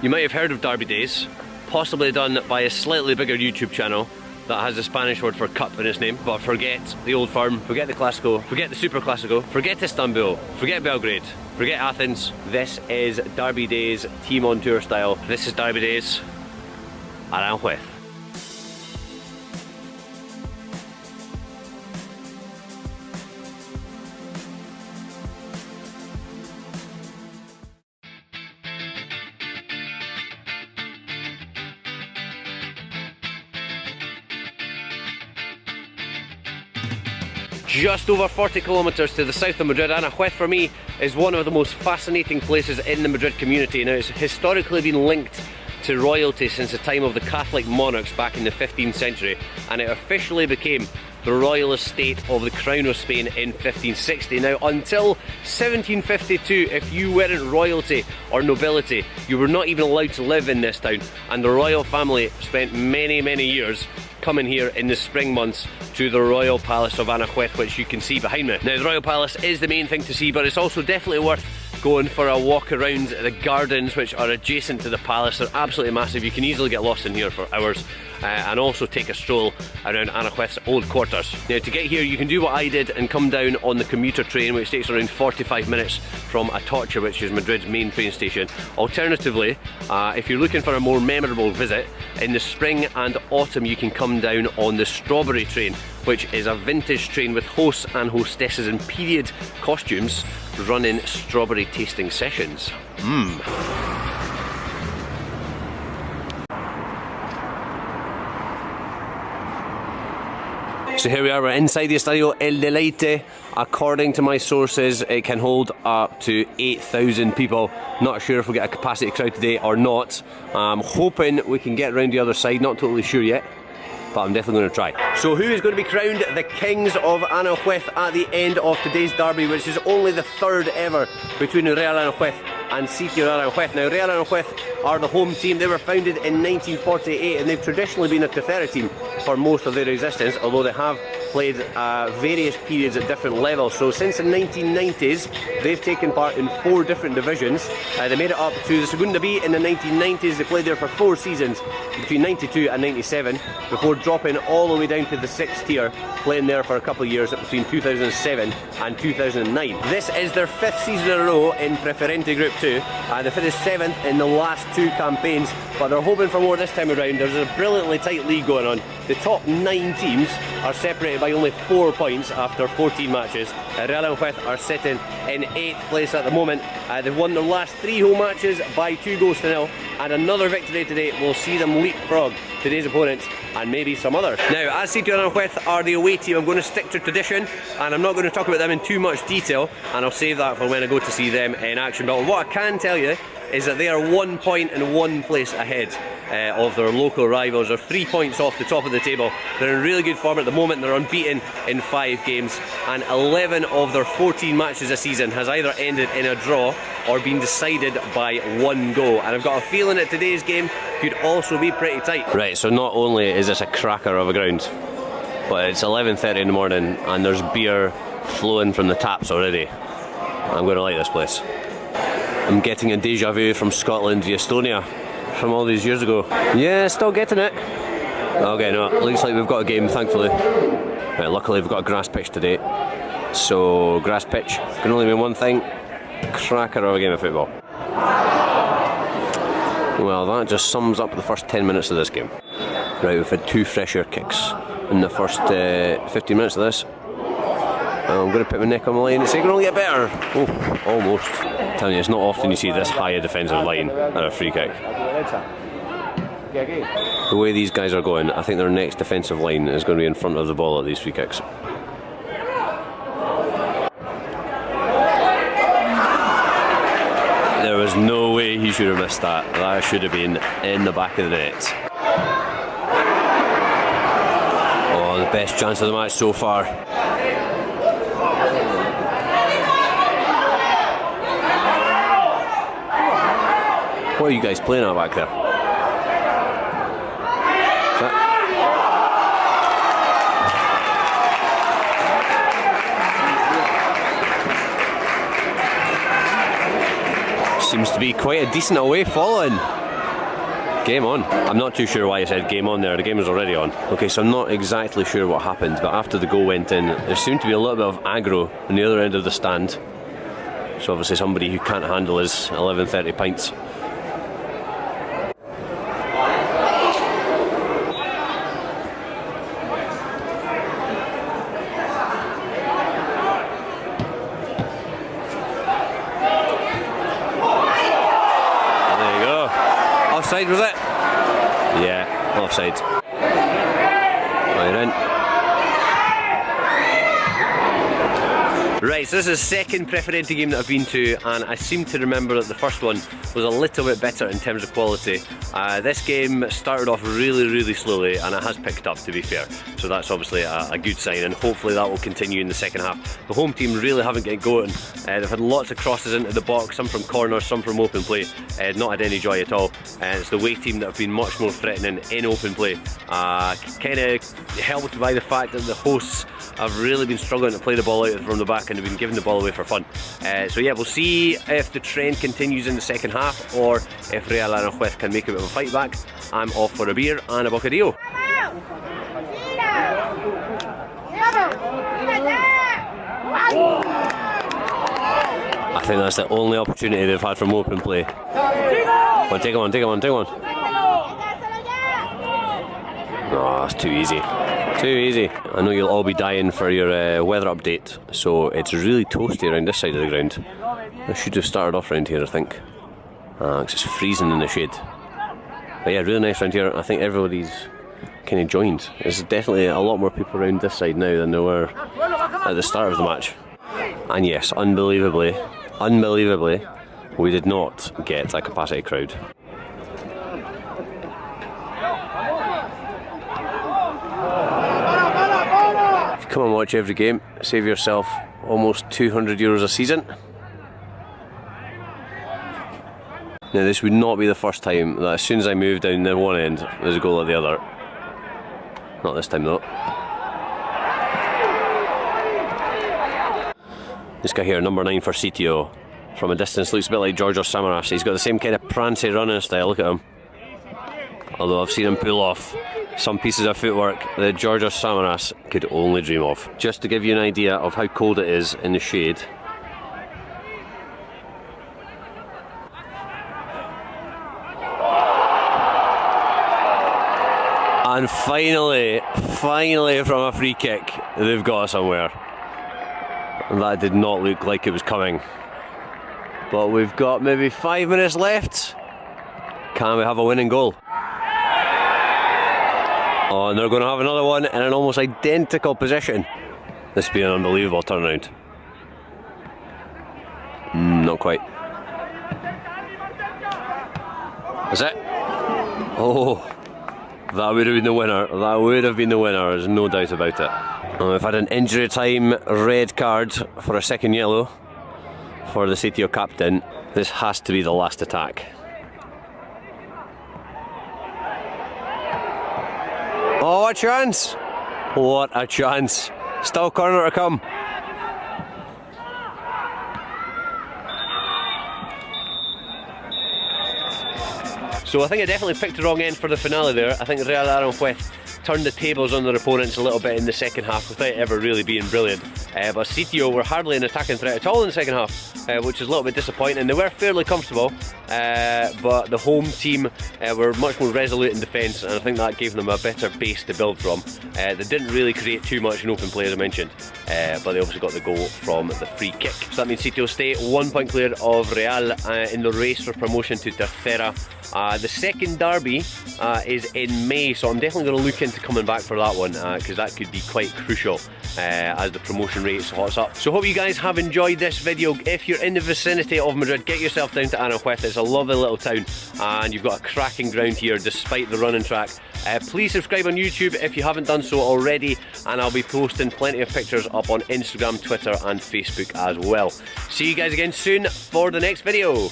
You might have heard of Derby Days, possibly done by a slightly bigger YouTube channel that has the Spanish word for cup in its name, but forget the Old Firm, forget the Clásico, forget the Super Clásico, forget Istanbul, forget Belgrade, forget Athens. This is Derby Days team on tour style. This is Derby Days Aranjuez. Just over 40 kilometres to the south of Madrid. Aranjuez for me is one of the most fascinating places in the Madrid community. Now, it's historically been linked to royalty since the time of the Catholic monarchs back in the 15th century, and it officially became the royal estate of the Crown of Spain in 1560. Now, until 1752, if you weren't royalty or nobility, you were not even allowed to live in this town, and the royal family spent many years coming here in the spring months to the Royal Palace of Aranjuez, which you can see behind me. Now, the Royal Palace is the main thing to see, but it's also definitely worth going for a walk around the gardens which are adjacent to the palace. They're absolutely massive. You can easily get lost in here for hours, and also take a stroll around Aranjuez's old quarters. Now, to get here you can do what I did and come down on the commuter train, which takes around 45 minutes from Atocha, which is Madrid's main train station. Alternatively, if you're looking for a more memorable visit, in the spring and autumn you can come down on the Strawberry train, which is a vintage train with hosts and hostesses in period costumes running strawberry tasting sessions. So here we are, we're inside the Estadio El Deleite. According to my sources, it can hold up to 8,000 people. Not sure if we'll get a capacity crowd today or not. I'm hoping we can get around the other side, not totally sure yet, but I'm definitely going to try. So who is going to be crowned the Kings of Aranjuez at the end of today's derby, which is only the third ever between Real Aranjuez and Sitio Aranjuez. Now, Real Aranjuez are the home team. They were founded in 1948 and they've traditionally been a tercera team for most of their existence, although they have played various periods at different levels. So since the 1990s, they've taken part in 4 different divisions. They made it up to the Segunda B in the 1990s. They played there for 4 seasons between 92 and 97 before dropping all the way down to the 6th tier, playing there for a couple of years between 2007 and 2009. This is their 5th season in a row in Preferente Group 2, and they finished 7th in the last 2 campaigns, but they're hoping for more this time around. There's a brilliantly tight league going on. The top 9 teams are separated by only 4 points after 14 matches. Real Aranjuez are sitting in 8th place at the moment. They've won their last 3 home matches by 2-0, and another victory today will see them leapfrog today's opponents and maybe some others. Now, as Sitio Aranjuez are the away team, I'm going to stick to tradition and I'm not going to talk about them in too much detail, and I'll save that for when I go to see them in action. But what I can tell you is that they are 1 point and 1 place ahead of their local rivals. They're 3 points off the top of the table. They're in really good form at the moment. They're unbeaten in 5 games, and 11 of their 14 matches this season has either ended in a draw or been decided by 1 goal. And I've got a feeling that today's game could also be pretty tight. Right, so not only is this a cracker of a ground, but it's 11:30 in the morning and there's beer flowing from the taps already. I'm going to like this place. I'm getting a deja vu from Scotland via Estonia from all these years ago. Yeah, still getting it. Okay, no, it looks like we've got a game, thankfully. Right, luckily we've got a grass pitch today. So, grass pitch can only mean one thing: cracker of a game of football. Well, that just sums up the first 10 minutes of this game. Right, we've had 2 fresh air kicks in the first 15 minutes of this. I'm going to put my neck on the line. It's going to only get better. Oh, almost. I'm telling you, it's not often you see this high a defensive line at a free kick. The way these guys are going, I think their next defensive line is going to be in front of the ball at these free kicks. There was no way he should have missed that. That should have been in the back of the net. Oh, the best chance of the match so far. What are you guys playing at back there? Seems to be quite a decent away following. Game on. I'm not too sure why I said game on there, the game was already on. Okay, so I'm not exactly sure what happened, but after the goal went in, there seemed to be a little bit of aggro on the other end of the stand. So obviously somebody who can't handle his 11:30 pints. Offside, was it? Yeah, offside. Right in. Right, so this is the second Preferente game that I've been to, and I seem to remember that the first one was a little bit better in terms of quality. This game started off really slowly, and it has picked up, to be fair. So that's obviously a good sign, and hopefully that will continue in the second half. The home team really haven't get going. They've had lots of crosses into the box, some from corners, some from open play. Not had any joy at all. It's the away team that have been much more threatening in open play. Kind of helped by the fact that the hosts have really been struggling to play the ball out from the back, and have been giving the ball away for fun. So yeah, we'll see if the trend continues in the second half, or if Real Aranjuez can make a bit of a fight back. I'm off for a beer and a bocadillo. I think that's the only opportunity they've had from open play. Well, take one. Oh, that's too easy. Too easy. I know you'll all be dying for your weather update, so it's really toasty around this side of the ground. I should have started off around here, I think. Because it's freezing in the shade. But yeah, really nice around here. I think everybody's kind of joined. There's definitely a lot more people around this side now than there were at the start of the match. And yes, unbelievably, we did not get a capacity crowd. If you come and watch every game, save yourself almost €200 a season. Now this would not be the first time that as soon as I move down the one end, there's a goal at the other. Not this time though. This guy here, number 9 for Sitio. From a distance looks a bit like Georgios Samaras. He's got the same kind of prancy running style, look at him. Although I've seen him pull off some pieces of footwork that Georgios Samaras could only dream of. Just to give you an idea of how cold it is in the shade. And finally from a free kick, they've got somewhere. And that did not look like it was coming. But we've got maybe 5 minutes left. Can we have a winning goal? Oh, and they're going to have another one in an almost identical position. This would be an unbelievable turnaround. Not quite. Is it? Oh, that would have been the winner. That would have been the winner, there's no doubt about it. We've had an injury time red card for a second yellow for the Sitio captain. This has to be the last attack. Oh, what a chance! What a chance! Still corner to come. So I think I definitely picked the wrong end for the finale there. I think Real Aranjuez turned the tables on their opponents a little bit in the second half without ever really being brilliant. But Sitio were hardly an attacking threat at all in the second half, which is a little bit disappointing. They were fairly comfortable, but the home team were much more resolute in defence, and I think that gave them a better base to build from. They didn't really create too much in open play, as I mentioned, but they obviously got the goal from the free kick. So that means Sitio stay 1 point clear of Real in the race for promotion to Tercera. The second derby is in May, so I'm definitely going to look into coming back for that one, because that could be quite crucial as the promotion race hots up. So hope you guys have enjoyed this video. If you're in the vicinity of Madrid, get yourself down to Aranjuez. It's a lovely little town, and you've got a cracking ground here despite the running track. Please subscribe on YouTube if you haven't done so already, and I'll be posting plenty of pictures up on Instagram, Twitter and Facebook as well. See you guys again soon for the next video.